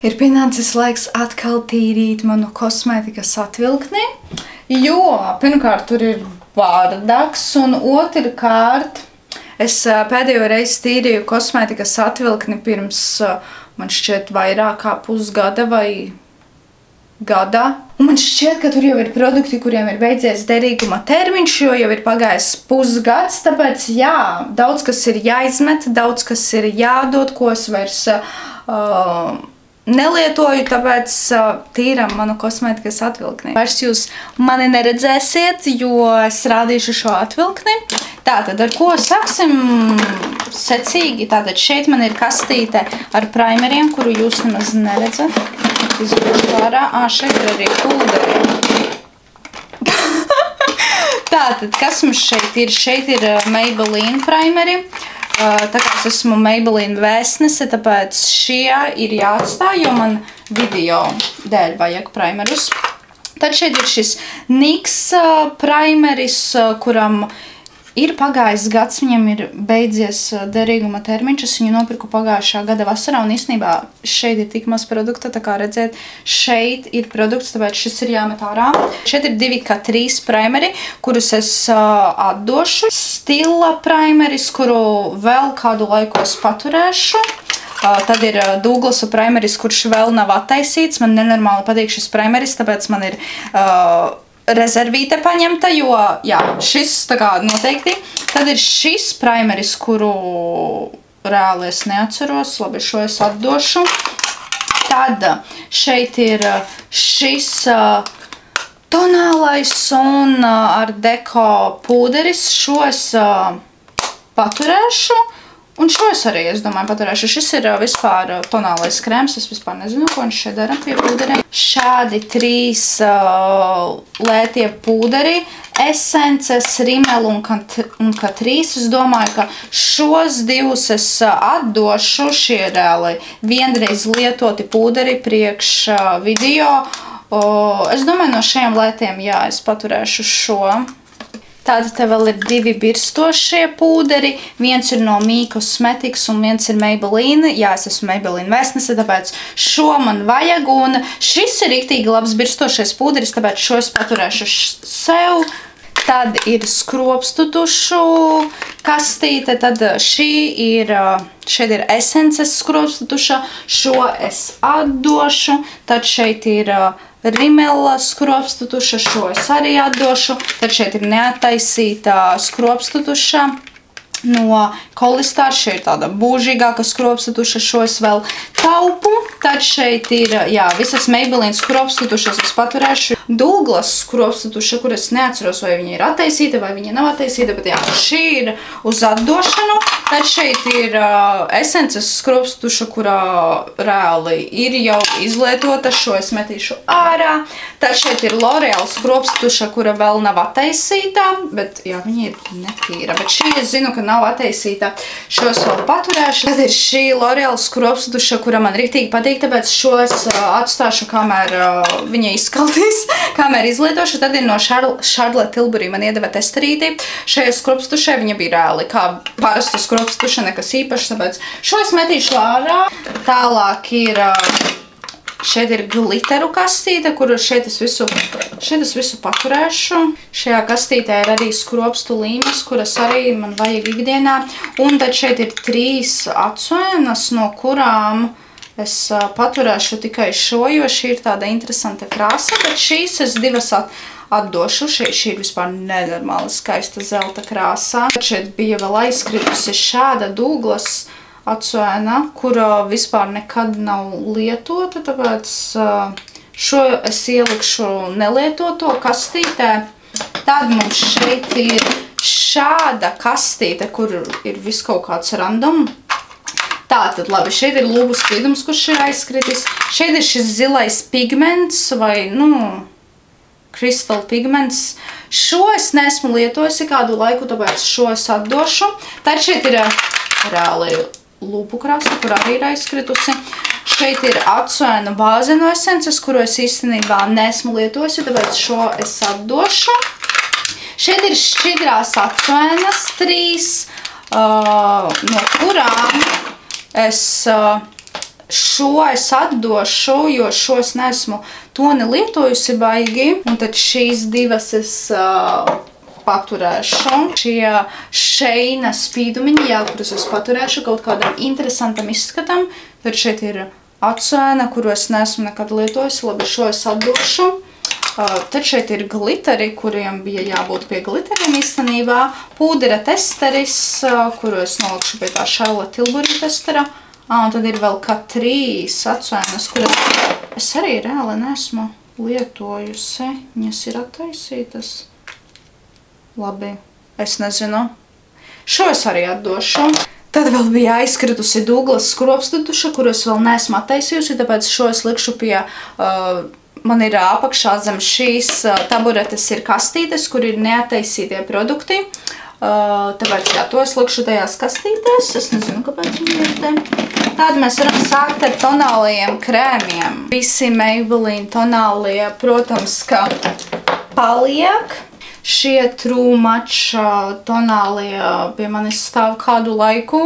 Ir pienācis laiks atkal tīrīt manu kosmētikas atvilkni, jo pirmkārt tur ir bārdaks un otrkārt es pēdējo reizi tīrīju kosmētikas atvilkni pirms man šķiet vairāk kā pusgada vai gadā. Un man šķiet, ka tur jau ir produkti, kuriem ir beidzies derīguma termiņš, jo jau ir pagājis pusgads, tāpēc jā, daudz kas ir jāizmet, daudz kas ir jādod, ko es vairs nelietoju, tāpēc tīram manu kosmētikas atvilkni. Vairs jūs mani neredzēsiet, jo es rādīšu šo atvilkni. Tātad, ar ko sāksim secīgi? Tātad šeit man ir kastīte ar primeriem, kuru jūs nemaz neredzat. Izgūšu ārā. Šeit ir arī pūderi. Tātad, kas mums šeit ir? Šeit ir Maybelline primeri. Tā kā es esmu Maybelline vēstnese, tāpēc šie ir jāatstāj, jo man video dēļ vajag primerus. Tad šeit ir šis NYX primeris, kuram ir pagājis gads, viņam ir beidzies derīguma termiņš, es viņu nopirku pagājušā gada vasarā, un īstenībā šeit ir tik maz produkta, tā kā redzēt, šeit ir produkts, tāpēc šis ir jāmet ārā. Šeit ir 2K3 primeri, kurus es atdošu. Stila primeris, kuru vēl kādu laiku es paturēšu. Tad ir Douglasa primeris, kurš vēl nav attaisīts. Man nenormāli patīk šis primeris, tāpēc man ir rezervīte paņemta, jo jā, šis tā kā noteikti. Tad ir šis primeris, kuru reāli es neatceros, labi, šo es atdošu. Tad šeit ir šis tonālais un ar deko pūderis, šo es paturēšu. Un šo es arī, es domāju, paturēšu. Šis ir vispār tonālais krēms, es vispār nezinu, ko viņš šeit dara pie pūderiem. Šādi 3 lētie pūderi, esences, Rimmel un Catrice. Es domāju, ka šos divus es atdošu, šie reāli vienreiz lietoti pūderi priekš video. Es domāju, no šiem lētiem, jā, es paturēšu šo. Tātad te vēl ir 2 birstošie pūderi, viens ir no Me Cosmetics un viens ir Maybelline. Jā, es esmu Maybelline vēstnese, tāpēc šo man vajag, un šis ir riktīgi labs birstošais pūderis, tāpēc šo es paturēšu sev. Tad ir skropstu tušu kastīte, tad šeit ir esences skropstu tuša, šo es atdošu, tad šeit ir Rimmel skropstu tuša, šo es arī atdošu, tad šeit ir neattaisīta skropstu tuša no Kolistāra, šeit ir tāda būžīgāka skropstu tuša, šo es vēl taupu, tad šeit ir, jā, visas Maybelline skropstu tušas es paturēšu. Douglas skropstu tuša, kur es neatceros, vai viņa ir attaisīta, vai viņa nav attaisīta, bet jā, šī ir uz atdošanu. Tad šeit ir esences skropstu tuša, kurā reāli ir jau izlietota, šo es metīšu ārā. Tad šeit ir L'Oreal skropstu tuša, kura vēl nav attaisīta, bet jā, viņa ir netīra, bet šī es zinu, ka nav attaisīta. Šos vēl paturēšu. Tad ir šī L'Oreal skropstu tuša, kura man riktīgi patīk, tāpēc šo es atstāšu, kamēr viņa izskaldīs, kamēr izlietošu. Tad ir no Charlotte Tilbury man iedeva testerīti. Šajā skropstu tušai viņa bija reāli kā parasta skropstu tuša, nekas īpašs, tāpēc šo es metīšu ārā. Tālāk ir šeit ir gliteru kastīte, kuru šeit es visu paturēšu. Šajā kastītē ir arī skropstu līmes, kuras arī man vajag ikdienā. Un tad šeit ir 3 atsēnas, no kurām es paturēšu tikai šo, jo šī ir tāda interesanta krāsa, bet šīs es 2 atdošu. Šī ir vispār nenormāli skaista zelta krāsā. Šeit bija vēl aizkritusi šāda Douglas atsēna, kura vispār nekad nav lietota, tāpēc šo es ielikšu nelietoto kastītē. Tad mums šeit ir šāda kastīte, kur ir viss kaut kāds random. Tātad, labi, šeit ir lūbu spīdums, kurš ir aizkritis. Šeit ir šis zilais pigments vai, crystal pigments. Šo es neesmu lietojusi kādu laiku, tāpēc šo es atdošu. Tad šeit ir reāli lūpu krāsa, kur arī ir aizkritusi. Šeit ir atsēna bāze no esences, kuru es īstenībā neesmu lietojusi, tāpēc šo es atdošu. Šeit ir šķidrās atsēnas 3, no kurām es Šo es atdošu, jo šo es neesmu toni lietojusi baigi. Un tad šīs divas es paturēšu. Šie Sheina spīdumiņi, jā, kurus es paturēšu kaut kādam interesantam izskatam. Tad šeit ir atsēna, kuru es neesmu nekad lietojusi. Labi, šo es atdošu. Tad šeit ir gliteri, kuriem bija jābūt pie gliteriem īstenībā. Pūdera testeris, kuru es nolikšu pie tā Charlotte Tilbury testera. Un tad ir vēl Catrice atsēnas, kuras es arī reāli neesmu lietojusi. Viņas ir attaisītas. Labi, es nezinu. Šo es arī atdošu. Tad vēl bija aizkritusi Douglas skropstutuša, kuru es vēl neesmu attaisījusi, tāpēc šo es likšu pie... Man ir apakšā zem šīs taburetes ir kastītes, kur ir neattaisītie produkti. Tāpēc, jā, to es likšu tajās kastītēs. Es nezinu, kāpēc viņi ir te. Tad mēs varam sākt ar tonālajiem krēmiem. Visi Maybelline tonālie, protams, ka paliek. Šie True Match tonālie pie manis stāv kādu laiku.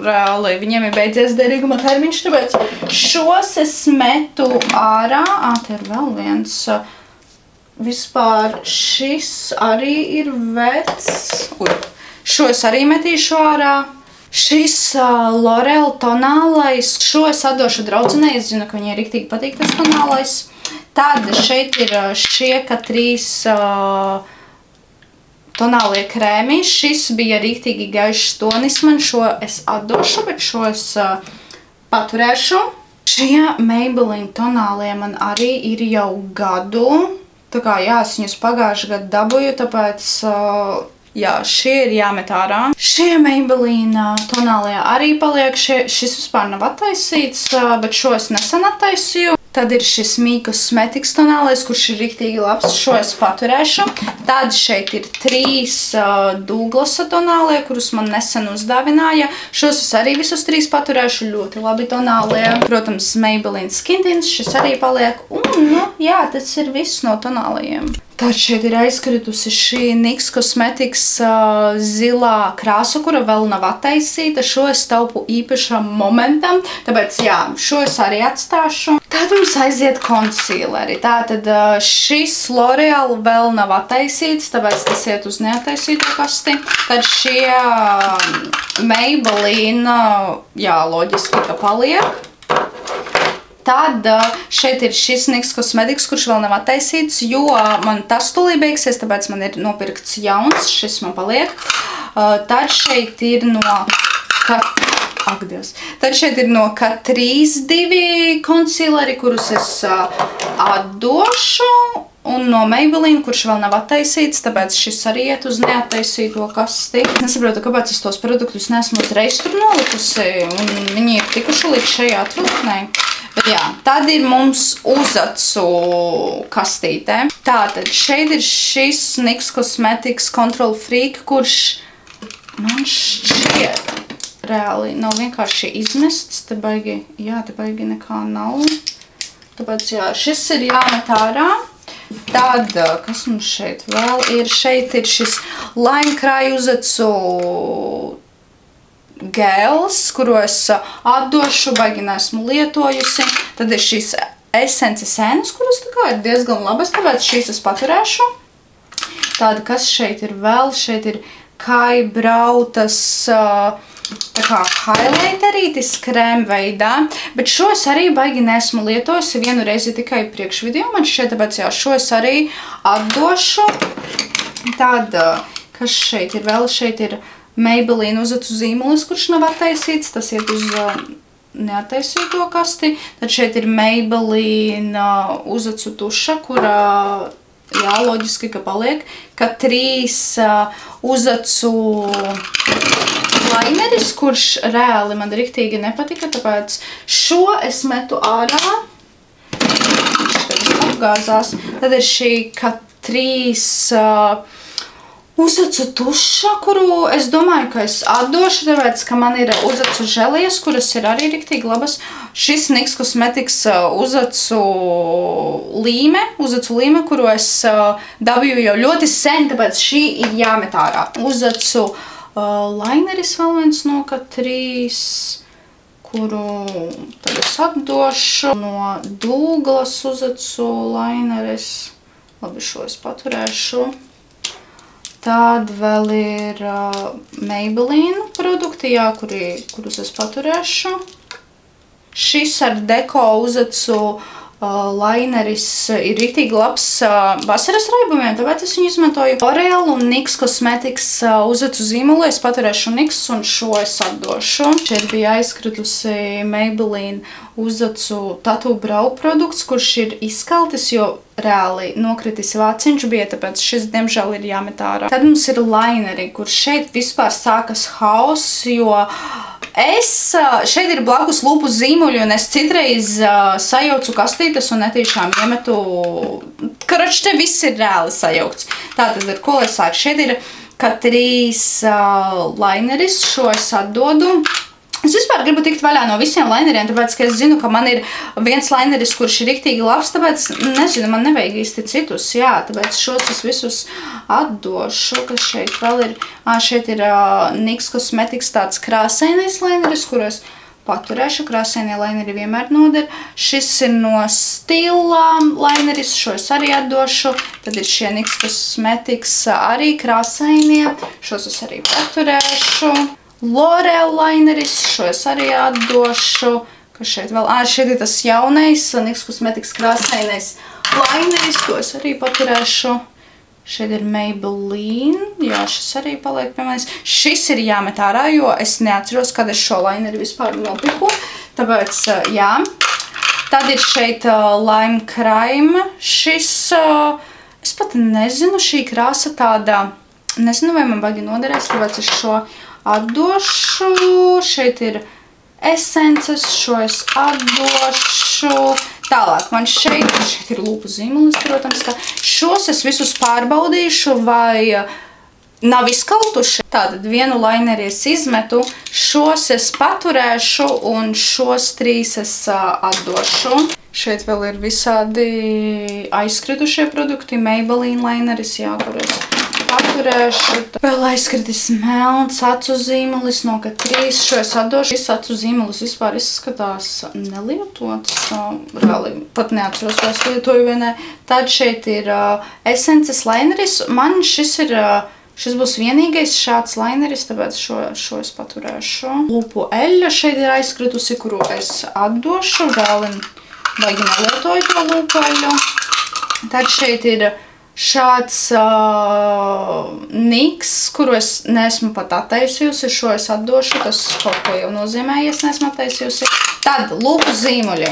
Reāli viņiem ir beidzies derīguma termiņš, tāpēc šos es metu ārā. Te ir vēl viens. Vispār šis arī ir vecs. Šo es arī metīšu ārā. Šis L'Oreal tonālais. Šo es atdošu draudzenei. Es zinu, ka viņai riktīgi patīk tas tonālais. Tad šeit ir šie Catrice tonālie krēmi. Šis bija riktīgi gaišs tonis man. Šo es atdošu, bet šo es paturēšu. Šie Maybelline tonālie man arī ir jau gadu. Tā kā, jā, es viņus pagājuši gadu dabūju, tāpēc, jā, šie ir jāmet ārā. Šie Maybelline tonālie arī paliek. Šis vispār nav attaisīts, bet šo es nesen attaisīju. Tad ir šis Me Cosmetics tonālais, kurš ir riktīgi labs. Šo es paturēšu. Tad šeit ir 3 Douglas tonālie, kurus man nesen uzdāvināja. Šos es arī visus 3 paturēšu. Ļoti labi tonālie. Protams, Maybelline Skin Tints šis arī paliek. Un, nu, jā, tas ir viss no tonālajiem. Tad šeit ir aizkritusi šī NYX Cosmetics zilā krāsa, kura vēl nav attaisīta. Šo es taupu īpašam momentam, tāpēc jā, šo es arī atstāšu. Tad mums aiziet concealeri. Tātad šis L'Oreal vēl nav attaisīts, tāpēc tas iet uz neattaisīto kasti. Tad šie Maybelline, jā, loģiski, ka paliek. Tad šeit ir šis NYX Cosmetics, kurš vēl nav attaisīts, jo man tas tūlī beigsies, tāpēc man ir nopirkts jauns, šis man paliek. Tad šeit ir no Tad šeit ir no Catrice 2 concealeri, kurus es atdošu. Un no Maybelline, kurš vēl nav attaisīts, tāpēc šis arī iet uz neattaisīto kasti. Nesaprotu, kāpēc es tos produktus neesmu uzreiz tur nolikusi, un viņi ir tikuši līdz šajā atvilknē. Bet jā, tad ir mums uzacu kastītē. Tātad šeit ir šis NYX Cosmetics Control Freak, kurš man šķiet reāli nav vienkārši izmests. Te baigi nekā nav. Tāpēc jā, šis ir jāmet ārā. Tad, kas mums šeit vēl ir? Šeit ir šis Line Cry uzacu gels, kuru es atdošu, baigi neesmu lietojusi. Tad ir šīs esences ēnas, kuras tā kā ir diezgan labas, tāpēc šīs es paturēšu. Tāda, kas šeit ir vēl? Šeit ir Kai Brautas tā kā highlighterītis krēma veidā, bet šo es arī baigi neesmu lietojusi vienu reizi tikai priekšvideo, man šķiet, tāpēc jā, šo es arī atdošu. Tad, kas šeit ir vēl? Šeit ir Maybelline uzacu zīmolis, kurš nav attaisīts, tas iet uz neattaisīto kasti. Tad šeit ir Maybelline uzacu tuša, kurā, jā, loģiski, ka paliek. Catrice uzacu lineris, kurš reāli man riktīgi nepatika, tāpēc šo es metu ārā. Viņš apgāzās. Tad ir šī Catrice uzacu tuša, kuru es domāju, ka es atdošu, tāpēc, ka man ir uzacu želijas, kuras ir arī riktīgi labas. Šis NYX Cosmetics uzacu līme, kuru es dabīju jau ļoti sen, tāpēc šī ir jāmet ārā. Uzacu lineris vēl viens no Catrice, kuru tad es atdošu no Douglas uzacu laineris. Labi, šo es paturēšu. Tad vēl ir Maybelline produkti, jā, kurus es paturēšu. Šis ar deko uzacu laineris ir ritīgi labs vasaras raibumiem, tāpēc es viņu izmantoju. L'Oreal un NYX Cosmetics uzacu zīmolu, es paturēšu NYX un šo es atdošu. Šeit bija aizkritusi Maybelline uzacu Tattoo Brow produkts, kurš ir izkaltis, jo reāli nokritis vāciņš bija, tāpēc šis, diemžēl, ir jāmet ārā. Tad mums ir laineri, kur šeit vispār sākas hauss, jo šeit ir blakus lūpu zīmuļi, un es citreiz sajaucu kastītes un netīšām iemetu. Karoči, te viss ir reāli sajaukts. Tātad, ar ko lai sāk? Šeit ir Catrice laineris, šo es atdodu. Es vispār gribu tikt vaļā no visiem laineriem, tāpēc, ka es zinu, ka man ir viens laineris, kurš ir riktīgi labs, tāpēc, nezinu, man nevajag īsti citus, jā, tāpēc šos es visus atdošu, kas šeit vēl ir. Šeit ir NYX Cosmetics tāds krāsainais laineris, kuros paturēšu, krāsainie laineri vienmēr noder. Šis ir no Stila laineris, šo es arī atdošu. Tad ir šie NYX Cosmetics arī krāsainie, šos es arī paturēšu. L'Oreal laineris, šo es arī atdošu. Kas šeit vēl? Šeit ir tas jaunais NYX Cosmetics krāsainais laineris, to es arī paturēšu. Šeit ir Maybelline, jā, šis arī paliek pie manis. Šis ir jāmet ārā, jo es neatceros, kad es šo laineri vispār nopiku. Tāpēc, jā. Tad ir šeit Lime Crime. Šis, es pat nezinu, šī krāsa tāda, nezinu, vai man baigi noderēs, tāpēc es šo atdošu. Šeit ir esences, šo es atdošu. Tālāk, man šeit ir lūpu zīmulis, protams, ka šos es visus pārbaudīšu, vai nav izkaltuši. Tātad vienu laineri es izmetu, šos es paturēšu un šos 3 es atdošu. Šeit vēl ir visādi aizkritušie produkti, Maybelline laineris, jā, kur es paturēšu. Vēl aizkritis melns acu zīmulis no Catrice, šo es atdošu. Šis acu zīmulis vispār izskatās nelietots, reāli pat neatceros, vai es lietoju vai ne. Tad šeit ir esences laineris, man šis būs vienīgais šāds laineris, tāpēc šo es paturēšu. Lūpu eļļa šeit ir aizkritusi, kuru es atdošu, vēl baigi nelietoju to lūpu eļļu. Tad šeit ir šāds NYX, kuru es neesmu pat attaisījusi, šo es atdošu, tas kaut ko jau nozīmē, ja es neesmu attaisījusi. Tad lūpu zīmuļi.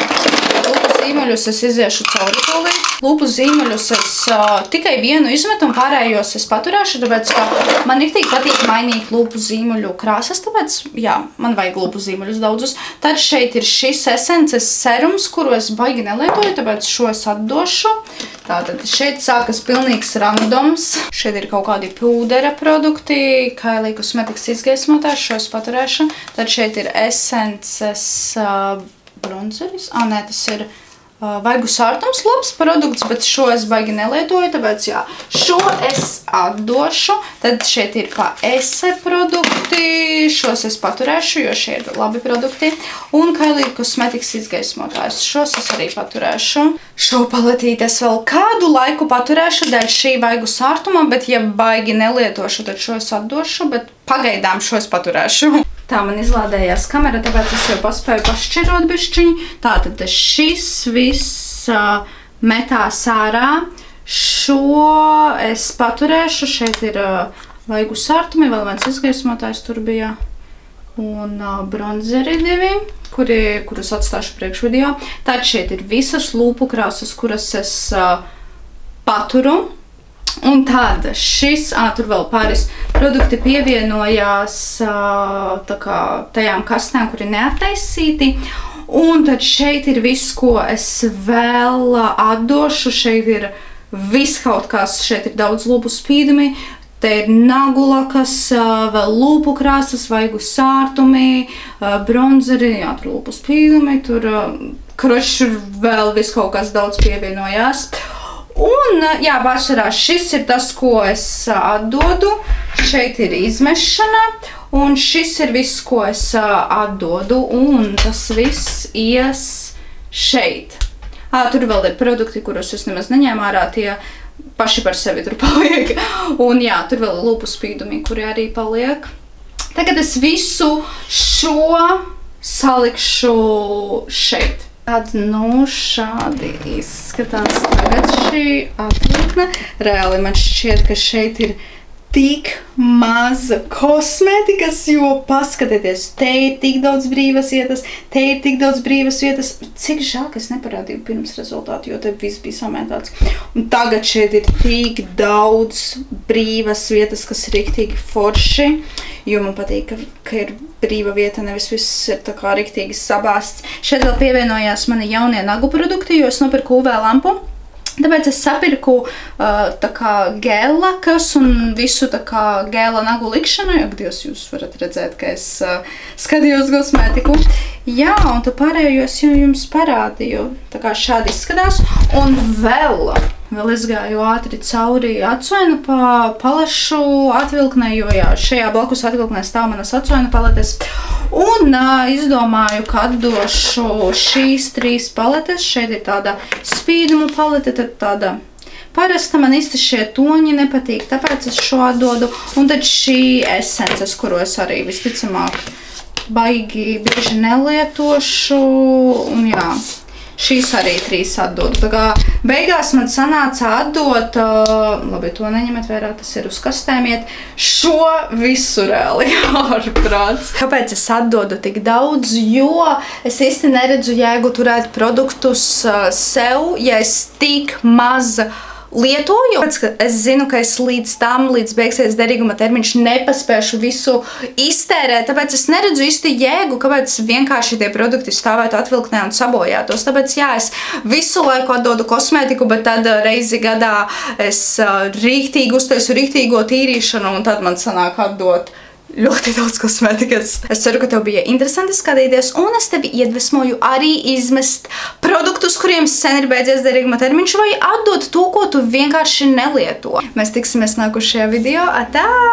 Lūpu zīmuļus es iziešu cauri tūlīt. Lūpu zīmuļus es tikai vienu izmetu un pārējos es paturēšu, tāpēc, ka man riktīgi patīk mainīt lūpu zīmuļu krāsas, tāpēc, jā, man vajag lūpu zīmuļus daudzus. Tad šeit ir šis esences serums, kuru es baigi nelietoju, tāpēc šo es atdošu. Tātad šeit sākas pilnīgs randoms. Šeit ir kaut kādi pūdera produkti, Kylie Cosmetics izgaismotājs, šo es paturēšu. Tad šeit ir esences bronzeris. Nē, tas ir vaigu sārtums labs produkts, bet šo es baigi nelietoju, tāpēc jā, šo es atdošu. Tad šeit ir pa Ese produkti, šos es paturēšu, jo šie ir labi produkti. Un Kylie Cosmetics izgaismotājs, šos es arī paturēšu. Šo paletīti es vēl kādu laiku paturēšu dēļ šī vaigu sārtuma, bet ja baigi nelietošu, tad šo es atdošu, bet pagaidām šo es paturēšu. Tā man izlādējās kamera, tāpēc es jau paspēju pašķirot bišķiņu. Tātad šis viss metās ārā. Šo es paturēšu. Šeit ir vaigu sārtumi, vēl viens izgaismotājs tur bija. Un bronzeri 2, kurus atstāšu priekšvideo. Tad šeit ir visas lūpu krāsas, kuras es paturu. Un tad šis, tur vēl pāris produkti pievienojās tā kā tajām kastēm, kuri neattaisīti. Un tad šeit ir viss, ko es vēl atdošu. Šeit ir viss kaut kas, šeit ir daudz lūpu spīdumi. Te ir nagulakas, vēl lūpu krāsas, vaigu sārtumi, bronzeri, jā, tur lūpu spīdumi, tur krošs vēl viss kaut kas daudz pievienojās. Un, jā, pārsvarā šis ir tas, ko es atdodu. Šeit ir izmešana. Un šis ir viss, ko es atdodu, un tas viss ies šeit. Tur vēl ir produkti, kurus es nemaz neņēmu ārā, tie paši par sevi tur paliek. Un jā, tur vēl ir lūpu spīdumi, kuri arī paliek. Tagad es visu šo salikšu šeit. Tad, nu, šādi izskatās tagad šī atvilkne. Reāli man šķiet, ka šeit ir tik maza kosmētikas, jo paskatieties, te ir tik daudz brīvas vietas, te ir tik daudz brīvas vietas. Cik žēl, ka es neparādīju pirms rezultātu, jo te viss bija samētāts. Un tagad šeit ir tik daudz brīvas vietas, kas ir riktīgi forši, jo man patīk, ka ir brīva vieta, nevis viss ir tā kā riktīgi sabāsts. Šeit vēl pievienojās mani jaunie nagu produkti, jo es nopirku UV lampu. Tāpēc es sapirku tā kā gēlakas un visu tā kā gēla nagu likšanu. Ak, Dievs, jūs varat redzēt, ka es skatījos kosmētiku. Jā, un tu pārējos jau jums parādīju. Tā kā šādi izskatās. Un vēl es gāju ātri cauri atsoinu palešu atvilknē, jo jā, šajā blakus atvilknē stāv manas atsoinu paletes. Un izdomāju, ka atdošu šīs 3 paletes. Šeit ir tāda spīdumu palete, tad tāda parasta. Man īsti šie toņi nepatīk, tāpēc es šo atdodu. Un tad šī esences, kuru es arī visticamāk baigi bieži nelietošu. Un jā, šīs arī 3 atdodu. Tā kā beigās man sanāca atdot, labi, to neņemat vērā, tas ir uz kastēm iet, šo visu reāli ārprāts. Kāpēc es atdodu tik daudz? Jo es īsti neredzu jēgu turēt produktus sev, ja es tik maz lietoju. Es zinu, ka es līdz beigsies derīguma termiņš nepaspēšu visu iztērēt, tāpēc es neredzu īsti jēgu, kāpēc vienkārši tie produkti stāvētu atvilknē un sabojātos. Tāpēc jā, es visu laiku atdodu kosmētiku, bet tad reizi gadā es riktīgi uztaisu riktīgo tīrīšanu un tad man sanāk atdot ļoti daudz kosmētikas. Es ceru, ka tev bija interesanti skatīties, un es tevi iedvesmoju arī izmest produktus, kuriem sen ir beidzies derīguma termiņš, vai atdot to, ko tu vienkārši nelieto. Mēs tiksimies nākošajā video. Atā!